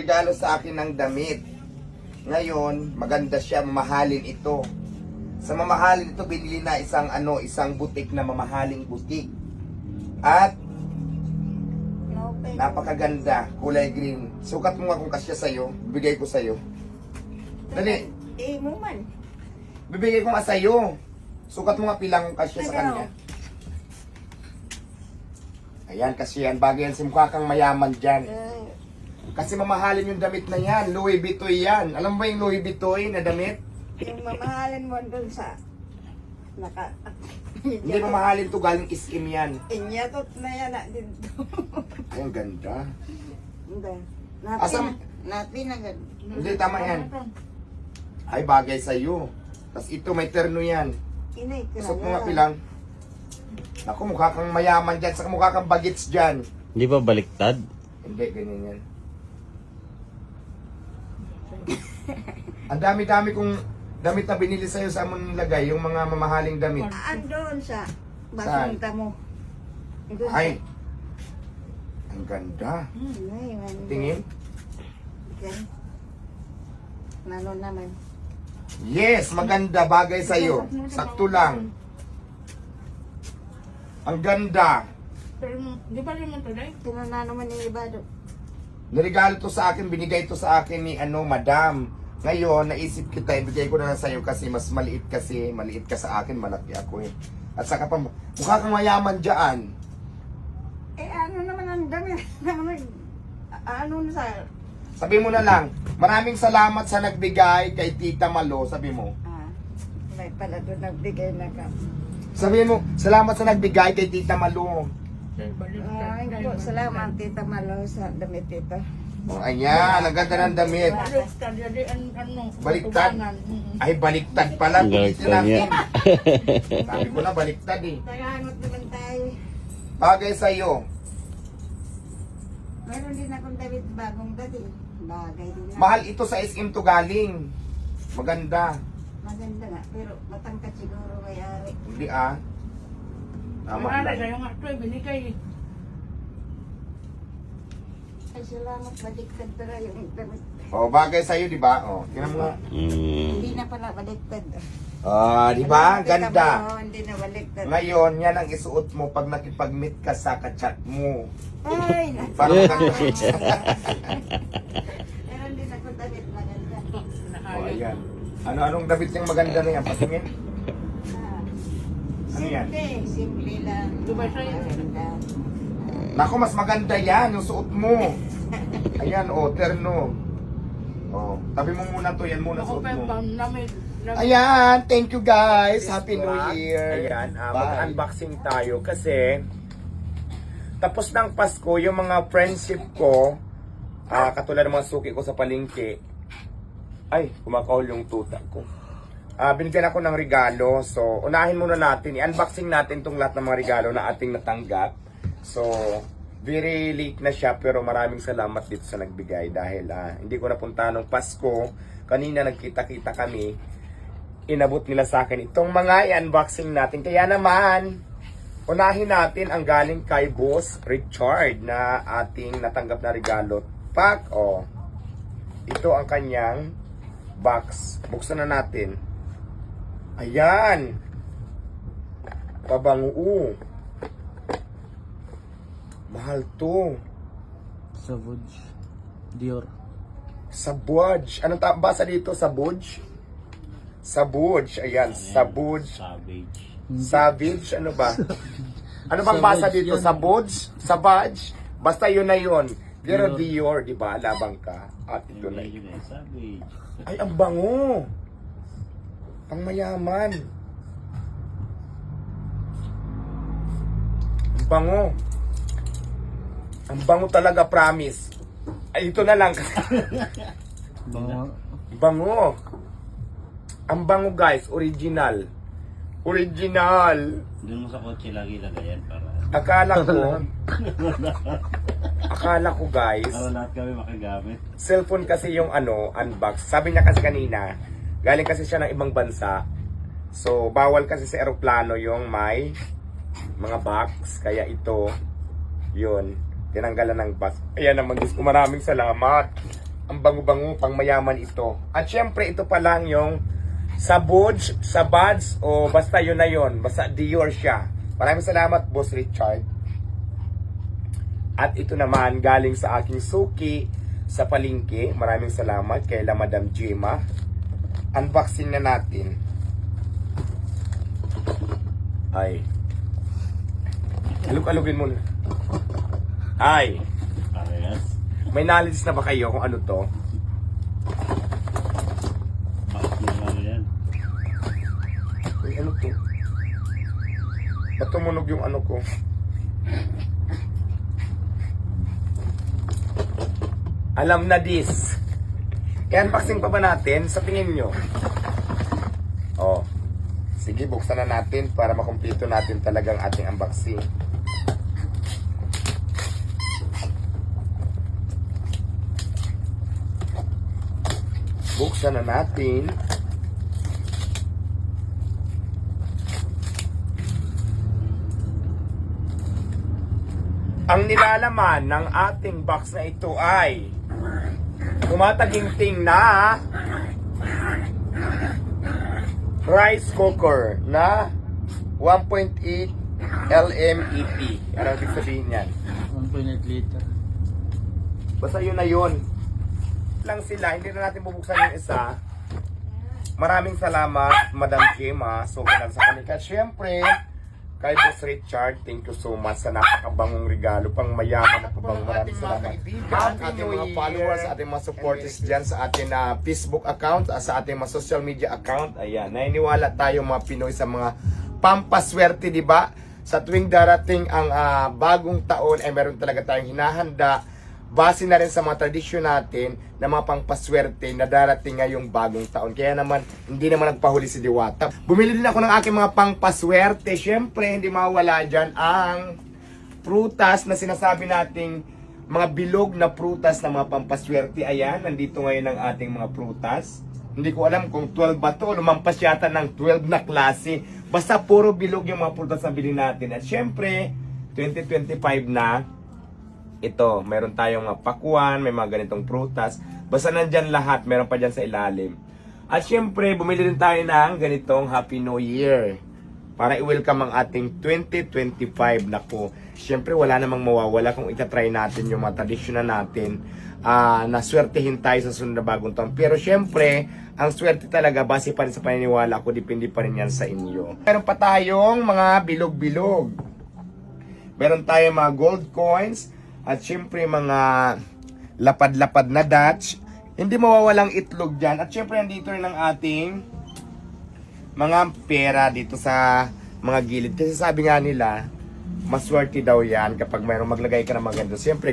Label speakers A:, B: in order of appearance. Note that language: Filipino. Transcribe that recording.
A: nagregalo sa akin ng damit. Ngayon, maganda siya, mamahalin ito. Sa mamahalin ito, binili na isang butik na mamahaling butik. At napakaganda, kulay green. Sukat mo nga kung kasya sa'yo, bibigay ko sa'yo. Dali.
B: Mo man.
A: Bibigay ko nga sa'yo. Sukat mo nga pilang kasya sa kanya. Ayan, kasi yan, bagay yan, si mukha kang mayaman dyan. Kasi mamahalin yung damit na yan, Louis Vuitton yan. Alam mo ba yung Louis Vuitton na damit?
B: Yung mamahalin mo doon sa
A: Hindi mamahalin to, galing SM yan.
B: Inyatot na yan na dito.
A: Ay, ang ganda.
B: Hindi.
A: Asam?
B: Natin agad.
A: Hindi, tama yan. Ay, bagay sa'yo. Tapos ito, may terno yan.
B: Inay,
A: Usap mo nga pilang. Naku, mukha kang mayaman dyan, saka mukha kang bagets dyan.
C: Hindi ba baliktad?
A: Hindi, ganyan yan. Ang dami-dami kong damit na binili sa'yo sa amon nilagay, yung mga mamahaling damit.
B: Andun sa
A: Saan?
B: basunta mo. Doon
A: Ay, ang ganda. Tingin.
B: Yan. Nano naman.
A: Yes, maganda, bagay sa'yo. Sakto lang. Ang ganda.
D: Pero di ba rin ito dahil?
B: Tinanano man ni Ibado.
A: Niregalo to sa akin, binigay to sa akin ni madam. Ngayon, naisip kita, ibigay ko na lang sa'yo kasi mas maliit ka sa akin, malaki ako eh. At saka pa, mukha kang mayaman dyan.
B: Ano naman ang dami. Ano na sa...
A: Sabi mo na lang, maraming salamat sa nagbigay kay Tita Malo, sabi mo.
B: May pala doon nagbigay na ka.
A: Sabi mo, salamat sa nagbigay kay Tita Malo.
B: Ay po, salamat Tita Malo sa damit ito.
A: Oh, ayan, ang ganda ng damit.
D: Baliktad, yadi ano.
A: Baliktad?
D: tubangan.
A: Ay, baliktad pala. Tulitin
C: Baliktad niya.
A: natin. Sabi ko na, baliktad eh.
B: Tayangot naman tayo.
A: Bagay sa'yo.
B: Meron din akong damit bagong dati. Bagay din na.
A: Mahal ito sa SM to galing. Maganda.
B: Maganda nga, pero matangkat siguro may-ari.
A: Hindi ah. Tama
D: Ay,
A: lang.
D: kayo nga ito, binigay.
B: Ay, salamat, baliktad pala yung damit.
A: Oh, bagay sa'yo, di ba? Oh, tingnan mo nga.
B: Hindi na pala baliktad.
A: Ah, di ba?
B: Tita
A: Ganda.
B: Malo, hindi na baliktad.
A: Ngayon, yan ang isuot mo pag nakipag-meet ka sa kachat mo.
B: Ay,
A: Parang maganda.
B: meron din akong damit maganda.
A: Oh, ayan. Ano-anong damit yung maganda na yan? Patingin. Ano yan?
B: Simple lang.
D: Dubai sa'yo.
B: Maganda.
A: Naku, mas maganda yan, yung suot mo. Ayan, oh, terno. Oh, tabi mo muna to, yan muna
D: Ako
A: suot
D: pa
A: mo.
D: yung namit.
A: Ayan, thank you guys. Happy New
E: Vlog.
A: Year.
E: Ayan,
A: Bye.
E: mag-unboxing tayo kasi tapos ng Pasko, yung mga friendship ko, katulad ng mga suki ko sa palengke, ay, kumakahol yung tuta ko. Binigyan ako ng regalo. So, unahin muna natin, i-unboxing natin tong lahat ng mga regalo na ating natanggap. So, very late na siya pero maraming salamat dito sa nagbigay dahil hindi ko napunta nung Pasko. Kanina nagkita-kita kami. Inabot nila sa akin itong mga i-unboxing natin. Kaya naman, unahin natin ang galing kay Boss Richard na ating natanggap na regalo. Pack, oh. Ito ang kanyang box. Buksan na natin. Ayan. Pabango. Mahal to.
C: Savage. Dior.
E: Sabuj. Anong basa dito? Sabuj? Sabuj. Ayan. Sabuj.
C: Savage.
E: Savage. Ano ba? Ano bang basa dito? Sabuj? Savage? Basta yun na yun. Pero Dior, di ba? Labang ka. At ito na yun.
C: Savage.
E: Ay, ang bango. Ang mayaman. Ang bango. Ang bango talaga, promise. Ay, ito na lang.
C: Bango.
E: Bango. Ang bango, guys. Original. Original.
C: Doon mo sa kotse lagi lagayan para
E: Akala ko guys,
C: para lahat kami makagamit.
E: cellphone kasi yung unbox. Sabi niya kasi kanina, galing kasi siya ng ibang bansa. So, bawal kasi sa eroplano yung may mga box. Kaya ito, yun, tinanggalan ng box. Ayan naman, Diyos ko, maraming salamat. Ang bango-bango, pang mayaman ito. At syempre, ito pa lang yung sa buds, o basta yun na yun. Basta Dior siya. Maraming salamat, Boss Richard. At ito naman, galing sa aking suki sa palengke. Maraming salamat kay La Madam Gemma. Unboxing na natin. Ay. Alug-alugin mo na. Ay.
C: Parehas.
E: May knowledge na ba kayo kung ano to?
C: Bakit naman yan?
E: Uy, ano to? Ba't tumunog yung ano ko? Alam na this. I-unboxing pa ba natin? Sa tingin nyo? Oh. Sige, buksan na natin para makumpleto natin talagang ating unboxing. Buksan na natin. Ang nilalaman ng ating box na ito ay tumataginting na rice cooker na 1.8 LMET. Ano ibig sabihin yan?
C: 1.8 liter.
E: Basta yun na yun. Lang sila, hindi na natin bubuksan yung isa. Maraming salamat, Madam Gemma. So, kanal sa kanila. Siyempre, kay Boss Richard, thank you so much sa napakabangong regalo. Pang mayaman na pabang. Maraming salamat. Happy New Year! Followers, ating mga supporters dyan sa ating Facebook account, sa ating mga social media account. Ayan, naniniwala tayo mga Pinoy sa mga pampaswerte, di ba? Sa tuwing darating ang bagong taon, ay meron talaga tayong hinahanda. Base na rin sa mga tradisyon natin na mga pangpaswerte na darating ngayong bagong taon. Kaya naman, hindi naman nagpahuli si Diwata. Bumili din ako ng aking mga pangpaswerte. Siyempre, hindi mawala dyan ang prutas na sinasabi nating mga bilog na prutas na mga pampaswerte. Ayan, nandito ngayon ang ating mga prutas. Hindi ko alam kung 12 ba to. Lumampas yata ng 12 na klase. Basta puro bilog yung mga prutas na bilhin natin. At siyempre, 2025 na. Ito, meron tayong pakwan, may mga ganitong prutas. Basta nandyan lahat, meron pa dyan sa ilalim. At syempre, bumili din tayo ng ganitong Happy New Year. Para i-welcome ang ating 2025. Naku, syempre wala namang mawawala kung itatry natin yung mga tradisyon na natin. Na swertehin tayo sa sunod na bagong taon. Pero syempre, ang swerte talaga, base pa rin sa paniniwala ko, depende pa rin yan sa inyo. Meron pa tayong mga bilog-bilog. Meron tayong mga gold coins. At syempre mga lapad-lapad na Dutch. Hindi mawawalang itlog dyan. At syempre nandito rin ang ating mga pera dito sa mga gilid. Kasi sabi nga nila, maswerte daw yan kapag mayroong maglagay ka ng maganda. Syempre